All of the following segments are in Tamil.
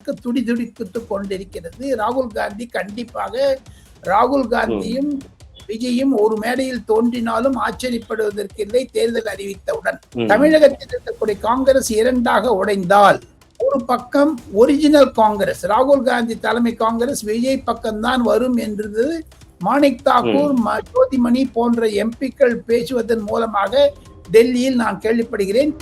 பார்க்க துடிதுடித்துக் கொண்டிருக்கிறது. ராகுல் காந்தி கண்டிப்பாக ராகுல் காந்தியும் விஜயும் ஒரு மேடையில் தோன்றினாலும் ஆச்சரியப்படுவதற்கில்லை. தேர்தல் அறிவித்தவுடன் தமிழகத்தில் இருக்கக்கூடிய காங்கிரஸ் இரண்டாக உடைந்தால், ஒரு பக்கம் ஒரிஜினல் காங்கிரஸ் ராகுல் காந்தி தலைமை காங்கிரஸ் விஜய் பக்கம்தான் வரும் என்றது மாணிக் தாக்கூர், ஜோதிமணி போன்ற எம்பிக்கள் பேசுவதன் மூலமாக டெல்லியில் நான் கேள்விப்படுகிறேன்.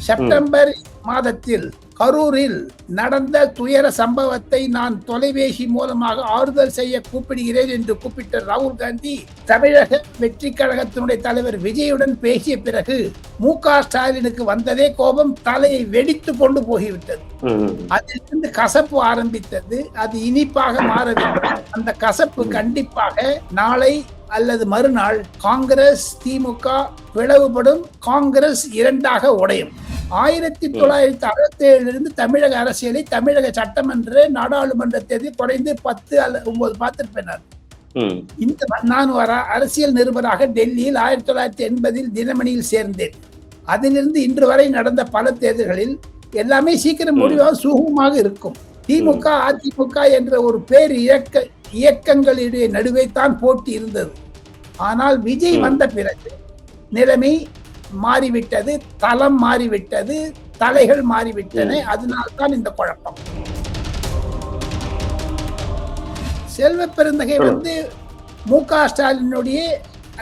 செப்டம்பர் மாதத்தில் கரூரில் நடந்த துயர சம்பவத்தை நான் தொலைபேசி மூலமாக ஆறுதல் செய்ய கூப்பிடுகிறேன் என்று கூப்பிட்ட ராகுல் காந்தி தமிழக வெற்றி கழகத்தினுடைய தலைவர் விஜயுடன் பேசிய பிறகு மு.க.ஸ்டாலினுக்கு வந்ததே கோபம் தலையை வெடித்து கொண்டு போய்விட்டது. அதிலிருந்து கசப்பு ஆரம்பித்தது. அது இனிப்பாக மாற வேண்டும். அந்த கசப்பு கண்டிப்பாக நாளை அல்லது மறுநாள் காங்கிரஸ் திமுக பிளவுபடும், காங்கிரஸ் இரண்டாக உடையும். 1967 தமிழக அரசியலை, தமிழக சட்டமன்ற நாடாளுமன்ற தேர்தல் குறைந்து 10 அல்லது 9 பார்த்திருப்பேன். இந்த நான் அரசியல் நிருபராக டெல்லியில் 1980 தினமணியில் சேர்ந்தேன். அதிலிருந்து இன்று வரை நடந்த பல தேர்தல்களில் எல்லாமே சீக்கிரம் முடிவாக சுகமாக இருக்கும். திமுக அதிமுக என்ற ஒரு பேர் இயக்கங்களுடைய நடுவே தான் போட்டி இருந்தது. ஆனால் விஜய் வந்த பிறகு நிலைமை மாறிவிட்டது, தளம் மாறிவிட்டது, தலைகள் மாறிவிட்டன. அதனால்தான் இந்த குழப்பம். செல்வ பெருந்தகை மு.க.ஸ்டாலினுடைய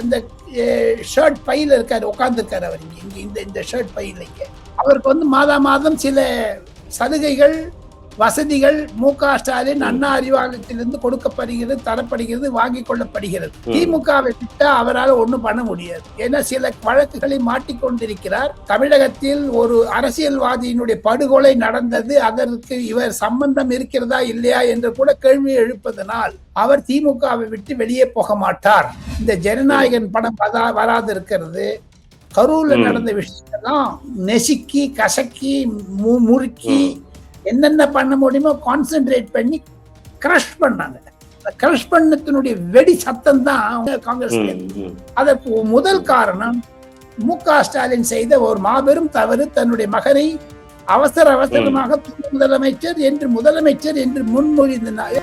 அந்த ஷர்ட் பையில இருக்காரு, உட்கார்ந்து இருக்காரு. அவர் இங்க இந்த ஷர்ட் பையில அவருக்கு மாதா மாதம் சில சலுகைகள், வசதிகள் மு.க.ஸ்டாலின் அண்ணா அறிவாலயத்திலிருந்து கொடுக்கப்படுகிறது, தரப்படுகிறது, வாங்கிக் கொள்ளப்படுகிறது. திமுகவை விட்டா அவரால் ஒண்ணும் பண்ண முடியாது. ஏன்னா சில வழக்குகளை மாட்டிக்கொண்டிருக்கிறார். தமிழகத்தில் ஒரு அரசியல்வாதியினுடைய படுகொலை நடந்தது, அதற்கு இவர் சம்பந்தம் இருக்கிறதா இல்லையா என்று கூட கேள்வி எழுப்பதனால் அவர் திமுகவை விட்டு வெளியே போக மாட்டார். இந்த ஜனநாயகன் படம் வராது இருக்கிறது. கரூர்ல நடந்த விஷயத்தெல்லாம் நெசுக்கி கசக்கி முறுக்கி என்னென்ன பண்ண முடியுமோ கான்சென்ட்ரேட் பண்ணி கிரஷ் பண்ணாங்க. கிரஷ் பண்ணத்தினுடைய வெடி சத்தம் தான் காங்கிரஸ். அதற்கு முதல் காரணம் மு.க.ஸ்டாலின் செய்த ஒரு மாபெரும் தவறு. தன்னுடைய மகனை அவசரமாக முதலமைச்சர் என்று முன்மொழிந்தார்.